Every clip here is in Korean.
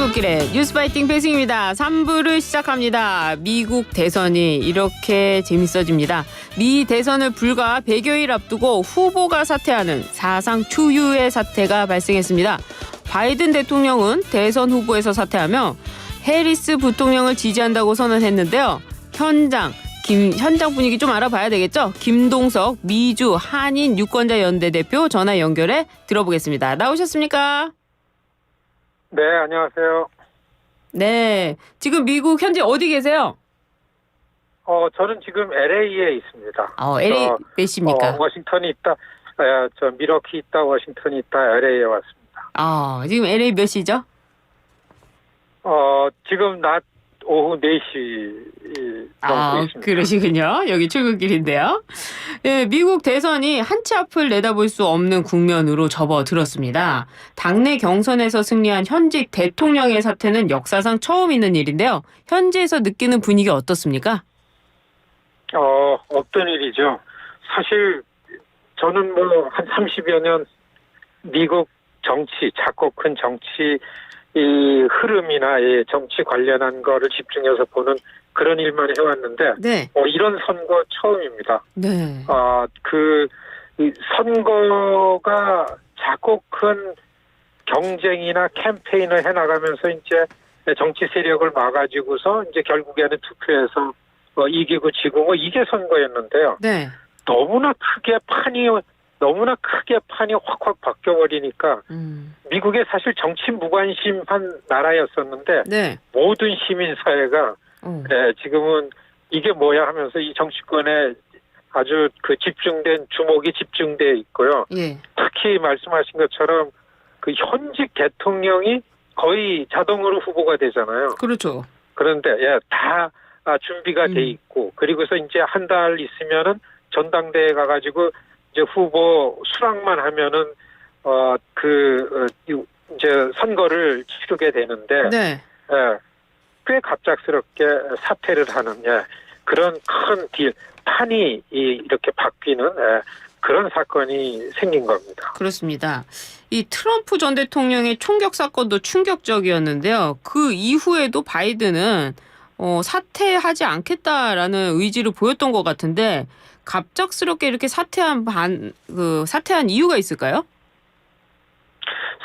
출근길의 뉴스파이팅 배승입니다. 3부를 시작합니다. 미국 대선이 이렇게 재밌어집니다. 미 대선을 불과 100여일 앞두고 후보가 사퇴하는 사상 초유의 사태가 발생했습니다. 바이든 대통령은 대선 후보에서 사퇴하며 해리스 부통령을 지지한다고 선언했는데요. 현장 분위기 좀 알아봐야 되겠죠? 김동석 미주 한인 유권자 연대 대표 전화 연결해 들어보겠습니다. 나오셨습니까? 네, 안녕하세요. 네, 지금 미국 현재 어디 계세요? 저는 지금 LA에 있습니다. LA 몇십니까? 워싱턴이 있다, 저 미러키 있다, 워싱턴이 있다, LA에 왔습니다. 지금 LA 몇 시죠? 지금 낮 오후 4시 넘고 있습니다. 그러시군요. 여기 출근길인데요. 네, 미국 대선이 한 치 앞을 내다볼 수 없는 국면으로 접어들었습니다. 당내 경선에서 승리한 현직 대통령의 사퇴는 역사상 처음 있는 일인데요. 현지에서 느끼는 분위기 어떻습니까? 없던 일이죠. 사실 저는 뭐 한 30여 년 미국 정치, 작고 큰 정치 이 흐름이나 정치 관련한 거를 집중해서 보는 그런 일만 해왔는데, 네. 이런 선거 처음입니다. 네. 이 선거가 작고 큰 경쟁이나 캠페인을 해나가면서 이제 정치 세력을 막아주고서 이제 결국에는 투표에서 이기고 지고 뭐 이게 선거였는데요. 네. 너무나 크게 판이 확확 바뀌어버리니까 미국에 사실 정치 무관심한 나라였었는데 네. 모든 시민사회가 지금은 이게 뭐야 하면서 이 정치권에 아주 주목이 집중돼 있고요. 예. 특히 말씀하신 것처럼 그 현직 대통령이 거의 자동으로 후보가 되잖아요. 그렇죠. 그런데 다 준비가 돼 있고, 그리고서 이제 한 달 있으면은 전당대회 가가지고 이제 후보 수락만 하면은 이제 선거를 치르게 되는데, 네. 꽤 갑작스럽게 사퇴를 하는 그런 큰 판이 이렇게 바뀌는 그런 사건이 생긴 겁니다. 그렇습니다. 이 트럼프 전 대통령의 총격 사건도 충격적이었는데요. 그 이후에도 바이든은 사퇴하지 않겠다라는 의지를 보였던 것 같은데 갑작스럽게 이렇게 사퇴한 이유가 있을까요?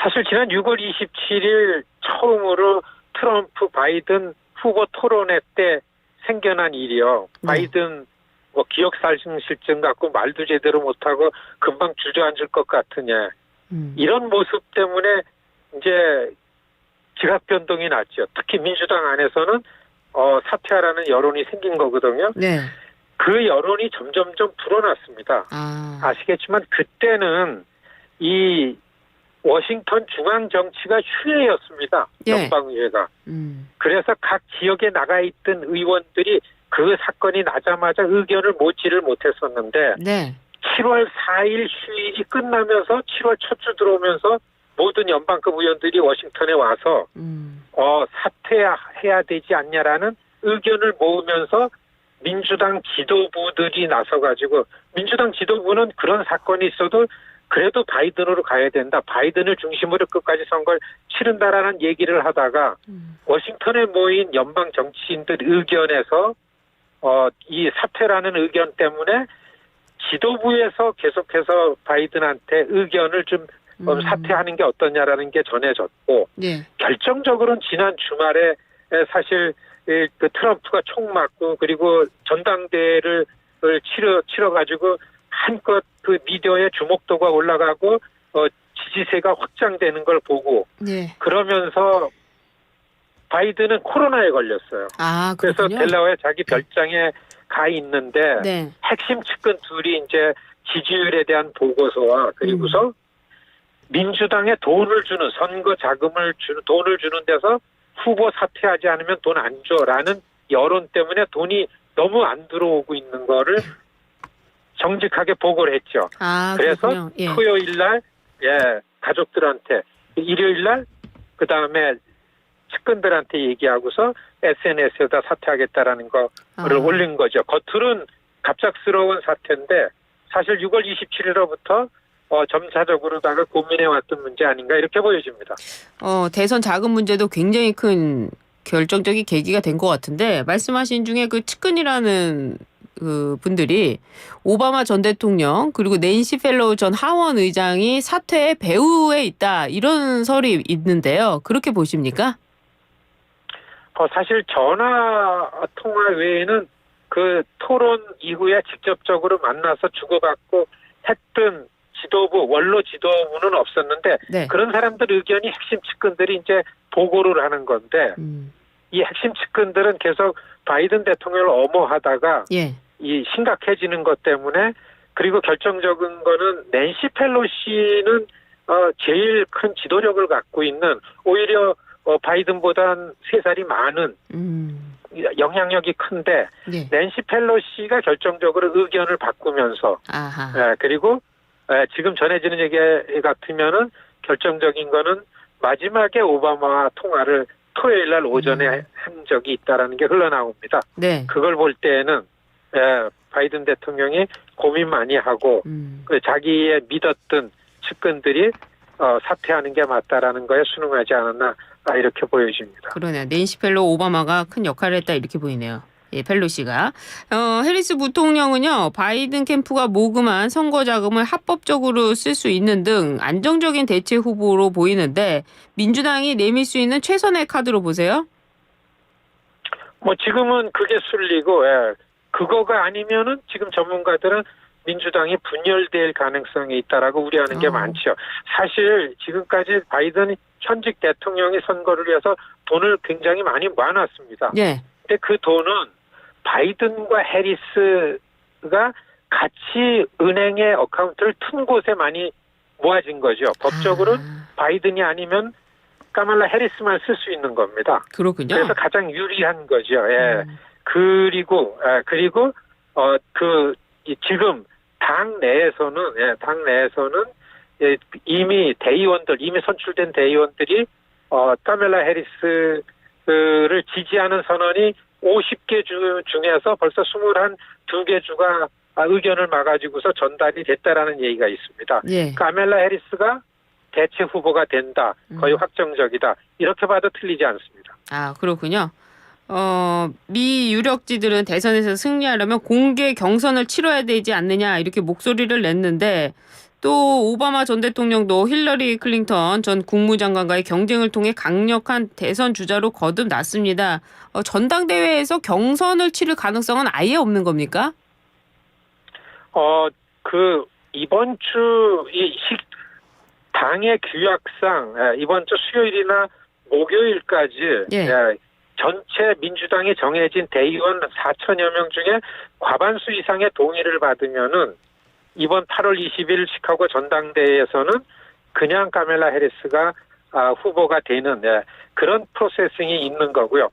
사실 지난 6월 27일 처음으로 트럼프 바이든 후보 토론회 때 생겨난 일이요. 바이든 기억상실증 갖고 말도 제대로 못하고 금방 주저앉을 것 같으냐. 이런 모습 때문에 이제 지각 변동이 났죠. 특히 민주당 안에서는 사퇴하라는 여론이 생긴 거거든요. 네. 그 여론이 점점점 불어났습니다. 아시겠지만 그때는 이 워싱턴 중앙 정치가 휴회였습니다. 연방의회가. 그래서 각 지역에 나가 있던 의원들이 그 사건이 나자마자 의견을 모지를 못했었는데, 네. 7월 4일 휴일이 끝나면서 7월 첫 주 들어오면서 모든 연방급 의원들이 워싱턴에 와서 사퇴해야 되지 않냐라는 의견을 모으면서 민주당 지도부들이 나서가지고, 민주당 지도부는 그런 사건이 있어도 그래도 바이든으로 가야 된다, 바이든을 중심으로 끝까지 선거를 치른다라는 얘기를 하다가 워싱턴에 모인 연방 정치인들 의견에서 이 사퇴라는 의견 때문에 지도부에서 계속해서 바이든한테 의견을 좀 사퇴하는 게 어떠냐라는 게 전해졌고, 네. 결정적으로는 지난 주말에 사실 그 트럼프가 총 맞고 그리고 전당대회를 치러가지고 한껏 그 미디어의 주목도가 올라가고 지지세가 확장되는 걸 보고, 네. 그러면서 바이든은 코로나에 걸렸어요. 그래서 델라웨어 자기 별장에 가 있는데, 네. 핵심 측근 둘이 이제 지지율에 대한 보고서와 그리고서 민주당에 돈을 주는, 선거 자금을 돈을 주는 데서 후보 사퇴하지 않으면 돈 안 줘라는 여론 때문에 돈이 너무 안 들어오고 있는 거를 정직하게 보고를 했죠. 그래서 예. 토요일 날 가족들한테, 일요일 날 그다음에 측근들한테 얘기하고서 SNS에다 사퇴하겠다라는 거를 올린 거죠. 겉으로는 갑작스러운 사태인데 사실 6월 27일로부터 점차적으로다가 고민해왔던 문제 아닌가 이렇게 보여집니다. 대선 자금 문제도 굉장히 큰 결정적인 계기가 된 것 같은데 말씀하신 중에 그 측근이라는 그 분들이 오바마 전 대통령 그리고 낸시 펠로우 전 하원 의장이 사퇴의 배후에 있다 이런 설이 있는데요. 그렇게 보십니까? 사실 전화 통화 외에는 그 토론 이후에 직접적으로 만나서 주고받고 했던 지도부, 원로 지도부는 없었는데 네. 그런 사람들 의견이 핵심 측근들이 이제 보고를 하는 건데 이 핵심 측근들은 계속 바이든 대통령을 엄호하다가 예. 이 심각해지는 것 때문에 그리고 결정적인 거는 낸시 펠로시는 제일 큰 지도력을 갖고 있는 오히려 바이든보단 3살이 많은 영향력이 큰데 예. 낸시 펠로시가 결정적으로 의견을 바꾸면서 아하. 그리고 지금 전해지는 얘기 같으면은 결정적인 거는 마지막에 오바마 통화를 토요일 날 오전에 한 적이 있다라는 게 흘러나옵니다. 네. 그걸 볼 때는 바이든 대통령이 고민 많이 하고 자기의 믿었던 측근들이 사퇴하는 게 맞다라는 거에 순응하지 않았나 이렇게 보여집니다. 그러네요. 낸시 펠로우 오바마가 큰 역할을 했다 이렇게 보이네요. 예, 펠로시가. 해리스 부통령은요. 바이든 캠프가 모금한 선거 자금을 합법적으로 쓸 수 있는 등 안정적인 대체 후보로 보이는데 민주당이 내밀 수 있는 최선의 카드로 보세요? 지금은 그게 술리고 그거가 아니면은 지금 전문가들은 민주당이 분열될 가능성이 있다라고 우려하는 게 많죠. 사실 지금까지 바이든 현직 대통령이 선거를 위해서 돈을 굉장히 많이 모아놨습니다. 예. 근데 그 돈은 바이든과 해리스가 같이 은행의 어카운트를 튼 곳에 많이 모아진 거죠. 법적으로 바이든이 아니면 카말라 해리스만 쓸 수 있는 겁니다. 그렇군요. 그래서 가장 유리한 거죠. 예. 그리고 지금 당 내에서는 이미 선출된 대의원들이 카멜라 해리스를 지지하는 선언이 50개 주 중에서 벌써 22개 주가 의견을 막아주고서 전달이 됐다라는 얘기가 있습니다. 예. 카멜라 해리스가 대체 후보가 된다. 거의 확정적이다. 이렇게 봐도 틀리지 않습니다. 아, 그렇군요. 미 유력지들은 대선에서 승리하려면 공개 경선을 치러야 되지 않느냐 이렇게 목소리를 냈는데 또 오바마 전 대통령도 힐러리 클린턴 전 국무장관과의 경쟁을 통해 강력한 대선 주자로 거듭났습니다. 전당대회에서 경선을 치를 가능성은 아예 없는 겁니까? 이번 주 당의 규약상 이번 주 수요일이나 목요일까지 예. 전체 민주당이 정해진 대의원 4천여 명 중에 과반수 이상의 동의를 받으면은 이번 8월 20일 시카고 전당대회에서는 그냥 카멜라 해리스가 후보가 되는 그런 프로세싱이 있는 거고요.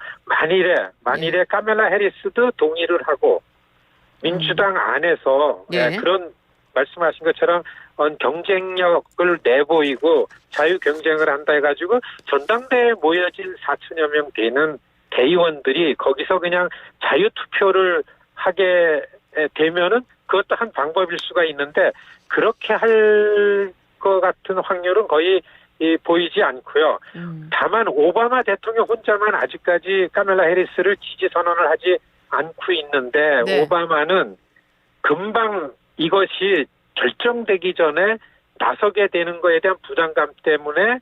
만일에 카멜라 해리스도 동의를 하고 민주당 안에서 그런 말씀하신 것처럼 경쟁력을 내보이고 자유 경쟁을 한다 해가지고 전당대회에 모여진 4천여 명 되는 대의원들이 거기서 그냥 자유 투표를 하게 되면은 그것도 한 방법일 수가 있는데 그렇게 할 것 같은 확률은 거의 보이지 않고요. 다만 오바마 대통령 혼자만 아직까지 카멜라 해리스를 지지 선언을 하지 않고 있는데 네. 오바마는 금방 이것이 결정되기 전에 나서게 되는 거에 대한 부담감 때문에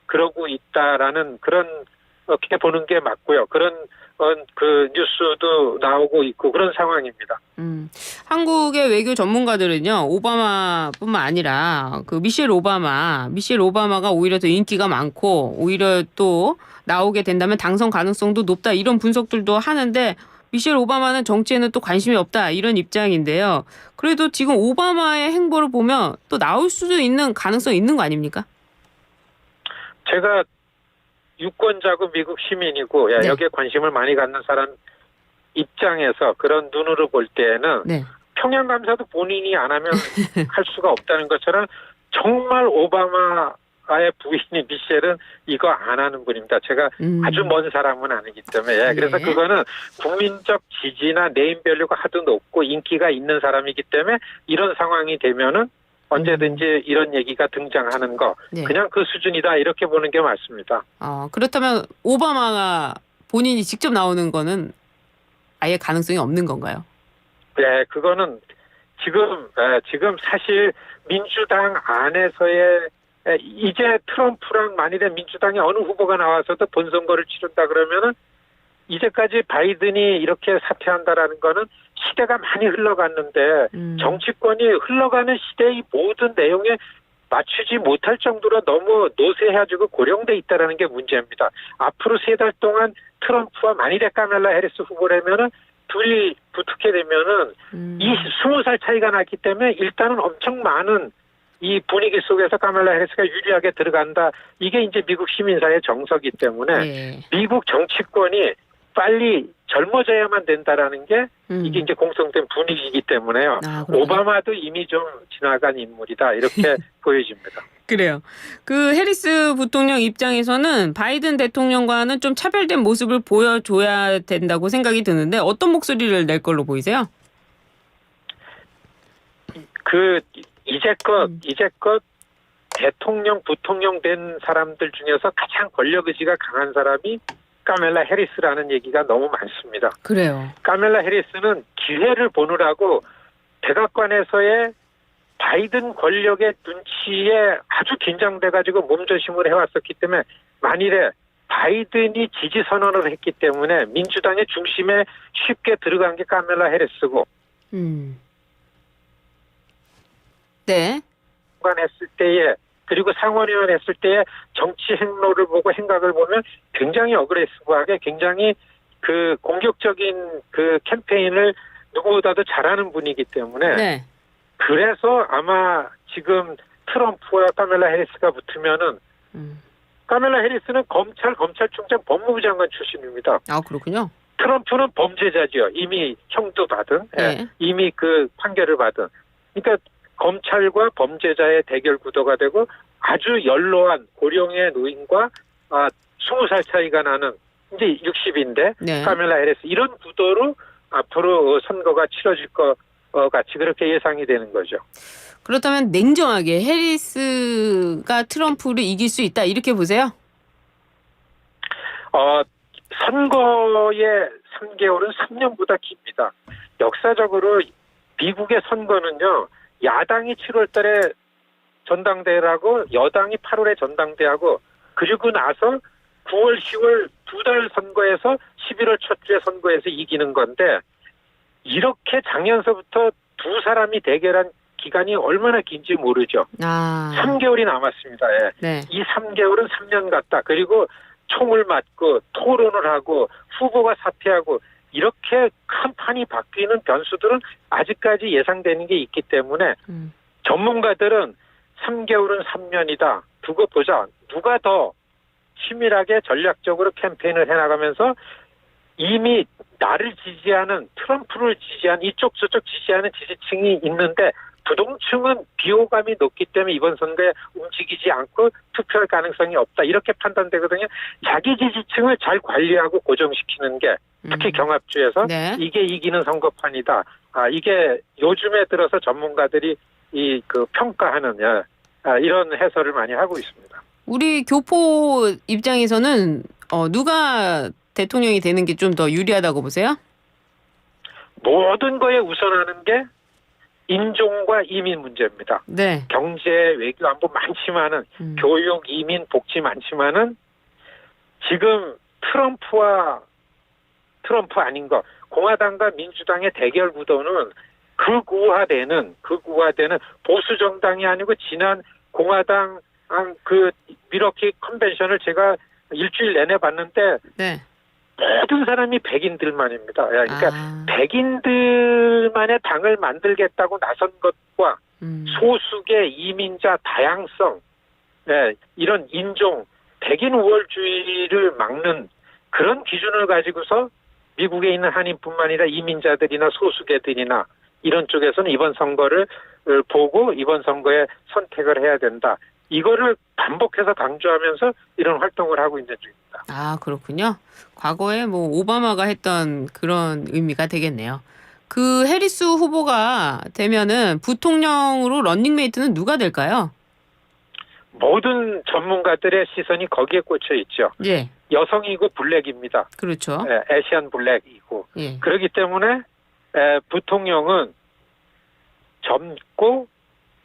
그러고 있다라는 그렇게 보는 게 맞고요. 그런 그 뉴스도 나오고 있고 그런 상황입니다. 한국의 외교 전문가들은요. 오바마뿐만 아니라 그 미셸 오바마가 오히려 더 인기가 많고 오히려 또 나오게 된다면 당선 가능성도 높다 이런 분석들도 하는데 미셸 오바마는 정치에는 또 관심이 없다 이런 입장인데요. 그래도 지금 오바마의 행보를 보면 또 나올 수도 있는 가능성이 있는 거 아닙니까? 제가 유권자고 미국 시민이고 네. 여기에 관심을 많이 갖는 사람 입장에서 그런 눈으로 볼 때에는 네. 평양감사도 본인이 안 하면 할 수가 없다는 것처럼 정말 오바마의 부인이 미셸은 이거 안 하는 분입니다. 제가 아주 먼 사람은 아니기 때문에 그래서 그거는 국민적 지지나 네임밸류가 하도 높고 인기가 있는 사람이기 때문에 이런 상황이 되면은 언제든지 이런 얘기가 등장하는 거 네. 그냥 그 수준이다 이렇게 보는 게 맞습니다. 그렇다면 오바마가 본인이 직접 나오는 거는 아예 가능성이 없는 건가요? 네, 그거는 지금 사실 민주당 안에서의 이제 트럼프랑 만일에 민주당의 어느 후보가 나와서도 본선거를 치른다 그러면은 이제까지 바이든이 이렇게 사퇴한다라는 거는 시대가 많이 흘러갔는데 정치권이 흘러가는 시대의 모든 내용에 맞추지 못할 정도로 너무 노쇠해지고 고령돼 있다라는 게 문제입니다. 앞으로 3달 동안 트럼프와 만일에 카멜라 해리스 후보라면은 둘이 붙게 되면은 이 20살 차이가 났기 때문에 일단은 엄청 많은 이 분위기 속에서 카멜라 해리스가 유리하게 들어간다. 이게 이제 미국 시민사회 정서기 때문에 네. 미국 정치권이 빨리 젊어져야만 된다라는 게 이게 이제 공통된 분위기이기 때문에요. 그렇군요. 오바마도 이미 좀 지나간 인물이다 이렇게 보여집니다. 그래요. 그 해리스 부통령 입장에서는 바이든 대통령과는 좀 차별된 모습을 보여줘야 된다고 생각이 드는데 어떤 목소리를 낼 걸로 보이세요? 이제껏 대통령, 부통령 된 사람들 중에서 가장 권력 의지가 강한 사람이 카멜라 해리스라는 얘기가 너무 많습니다. 그래요. 카멜라 해리스는 기회를 보느라고 백악관에서의 바이든 권력의 눈치에 아주 긴장돼가지고 몸조심을 해왔었기 때문에 만일에 바이든이 지지 선언을 했기 때문에 민주당의 중심에 쉽게 들어간 게 카멜라 해리스고 네. 했을 때에 그리고 상원의원 했을 때의 정치 행로를 보고 행각을 보면 굉장히 어그레시브하게 굉장히 그 공격적인 그 캠페인을 누구보다도 잘하는 분이기 때문에 네. 그래서 아마 지금 트럼프와 카멜라 해리스가 붙으면은 카멜라 해리스는 검찰총장 법무부 장관 출신입니다. 그렇군요. 트럼프는 범죄자죠. 이미 형도 받은, 네. 이미 그 판결을 받은. 그러니까 검찰과 범죄자의 대결 구도가 되고 아주 연로한 고령의 노인과 20살 차이가 나는 이제 60인데 네. 카멜라 해리스 이런 구도로 앞으로 선거가 치러질 것 같이 그렇게 예상이 되는 거죠. 그렇다면 냉정하게 해리스가 트럼프를 이길 수 있다 이렇게 보세요? 선거의 3개월은 3년보다 깁니다. 역사적으로 미국의 선거는요. 야당이 7월 달에 전당대회라고 여당이 8월에 전당대회하고 그리고 나서 9월, 10월 2달 선거에서 11월 첫 주에 선거에서 이기는 건데 이렇게 작년서부터 두 사람이 대결한 기간이 얼마나 긴지 모르죠. 3개월이 남았습니다. 예. 네. 이 3개월은 3년 같다. 그리고 총을 맞고 토론을 하고 후보가 사퇴하고 이렇게 큰 판이 바뀌는 변수들은 아직까지 예상되는 게 있기 때문에 전문가들은 3개월은 3년이다. 두고 보자. 누가 더 치밀하게 전략적으로 캠페인을 해나가면서 이미 나를 지지하는 트럼프를 지지하는 이쪽 저쪽 지지하는 지지층이 있는데 부동층은 비호감이 높기 때문에 이번 선거에 움직이지 않고 투표할 가능성이 없다. 이렇게 판단되거든요. 자기 지지층을 잘 관리하고 고정시키는 게 특히 경합주에서 네. 이게 이기는 선거판이다. 이게 요즘에 들어서 전문가들이 평가하는 이런 해설을 많이 하고 있습니다. 우리 교포 입장에서는 누가 대통령이 되는 게 좀 더 유리하다고 보세요? 모든 거에 우선하는 게 인종과 이민 문제입니다. 네. 경제, 외교, 안보 많지만은 교육, 이민, 복지 많지만은 지금 트럼프 아닌 거 공화당과 민주당의 대결 구도는 극우화되는 보수 정당이 아니고 지난 공화당 그 미러키 컨벤션을 제가 일주일 내내 봤는데 네. 모든 사람이 백인들만입니다. 그러니까 백인들만의 당을 만들겠다고 나선 것과 소수의 이민자 다양성, 이런 인종, 백인 우월주의를 막는 그런 기준을 가지고서 미국에 있는 한인뿐만 아니라 이민자들이나 소수계들이나 이런 쪽에서는 이번 선거를 보고 이번 선거에 선택을 해야 된다. 이거를 반복해서 강조하면서 이런 활동을 하고 있는 중입니다. 그렇군요. 과거에 오바마가 했던 그런 의미가 되겠네요. 그 해리스 후보가 되면은 부통령으로 런닝메이트는 누가 될까요? 모든 전문가들의 시선이 거기에 꽂혀 있죠. 예, 여성이고 블랙입니다. 그렇죠. 아시안 블랙이고. 예, 그렇기 때문에 부통령은 젊고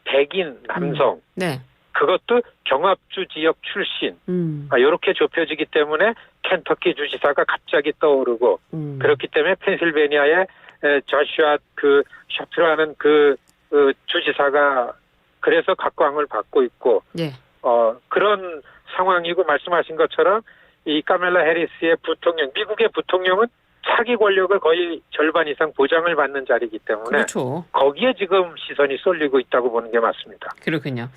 백인 남성, 네, 그것도 경합주 지역 출신, 이렇게 좁혀지기 때문에 켄터키 주지사가 갑자기 떠오르고, 그렇기 때문에 펜실베니아의 조슈아 샤프라는 주지사가 그래서 각광을 받고 있고, 예, 그런 상황이고, 말씀하신 것처럼 이 카멜라 해리스의 부통령, 미국의 부통령은 차기 권력을 거의 절반 이상 보장을 받는 자리이기 때문에 그렇죠. 거기에 지금 시선이 쏠리고 있다고 보는 게 맞습니다. 그렇군요.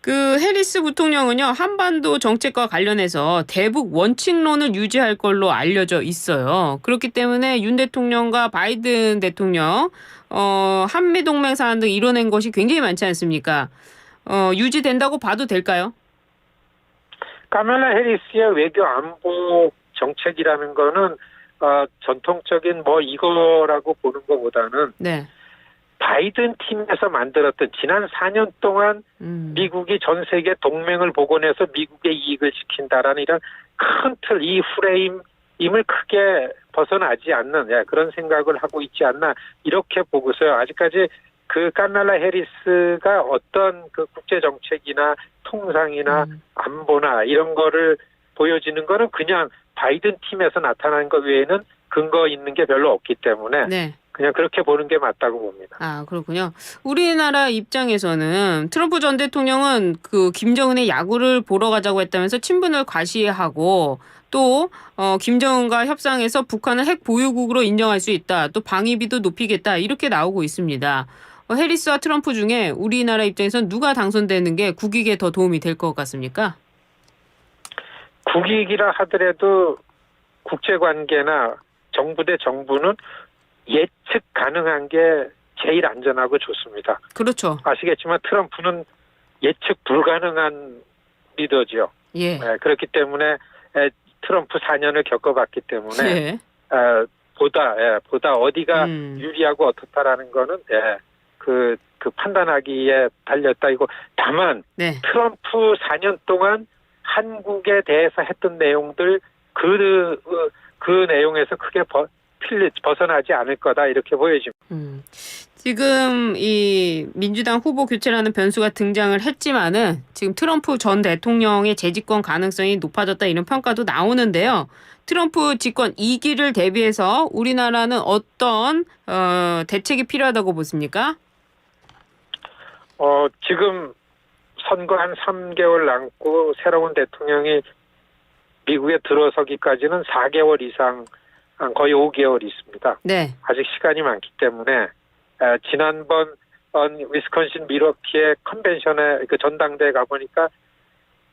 그 해리스 부통령은요, 한반도 정책과 관련해서 대북 원칙론을 유지할 걸로 알려져 있어요. 그렇기 때문에 윤 대통령과 바이든 대통령 한미 동맹 사안 등 이뤄낸 것이 굉장히 많지 않습니까? 유지된다고 봐도 될까요? 카멜라 해리스의 외교 안보 정책이라는 거는 전통적인 이거라고 보는 것보다는 네. 바이든 팀에서 만들었던 지난 4년 동안 미국이 전 세계 동맹을 복원해서 미국의 이익을 지킨다라는 이런 큰 틀, 이 프레임임을 크게 벗어나지 않는 그런 생각을 하고 있지 않나 이렇게 보고서요. 아직까지 그 카멜라 해리스가 어떤 그 국제 정책이나 통상이나 안보나 이런 거를 보여지는 거는 그냥 바이든 팀에서 나타난 것 외에는 근거 있는 게 별로 없기 때문에 네. 그냥 그렇게 보는 게 맞다고 봅니다. 아, 그렇군요. 우리나라 입장에서는 트럼프 전 대통령은 그 김정은의 야구를 보러 가자고 했다면서 친분을 과시하고 또 김정은과 협상해서 북한을 핵 보유국으로 인정할 수 있다. 또 방위비도 높이겠다. 이렇게 나오고 있습니다. 해리스와 트럼프 중에 우리나라 입장에서는 누가 당선되는 게 국익에 더 도움이 될 것 같습니까? 국익이라 하더라도 국제관계나 정부 대 정부는 예측 가능한 게 제일 안전하고 좋습니다. 그렇죠. 아시겠지만 트럼프는 예측 불가능한 리더죠. 예. 그렇기 때문에 트럼프 4년을 겪어봤기 때문에 예. 보다 어디가 유리하고 어떻다라는 거는 그 판단하기에 달렸다. 이거 다만 네. 트럼프 4년 동안 한국에 대해서 했던 내용들 그 내용에서 크게 벗어나지 않을 거다 이렇게 보여집니다. 지금 이 민주당 후보 교체라는 변수가 등장을 했지만은 지금 트럼프 전 대통령의 재집권 가능성이 높아졌다 이런 평가도 나오는데요. 트럼프 집권 2기를 대비해서 우리나라는 어떤 대책이 필요하다고 보십니까? 지금 선거 한 3개월 남고 새로운 대통령이 미국에 들어서기까지는 4개월 이상 거의 5개월 있습니다. 네. 아직 시간이 많기 때문에 지난번 위스콘신 밀워키의 컨벤션에 그 전당대회 가보니까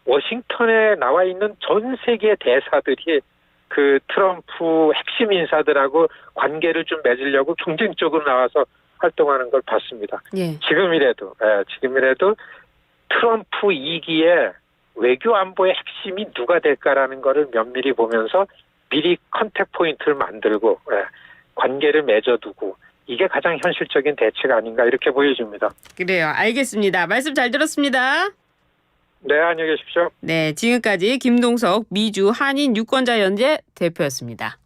워싱턴에 나와 있는 전 세계 대사들이 그 트럼프 핵심 인사들하고 관계를 좀 맺으려고 경쟁적으로 나와서 활동하는 걸 봤습니다. 예. 지금이라도 트럼프 2기에 외교 안보의 핵심이 누가 될까라는 거를 면밀히 보면서 미리 컨택 포인트를 만들고 관계를 맺어두고 이게 가장 현실적인 대책 아닌가 이렇게 보여집니다. 그래요. 알겠습니다. 말씀 잘 들었습니다. 네, 안녕히 계십시오. 네, 지금까지 김동석 미주 한인 유권자연재 대표였습니다.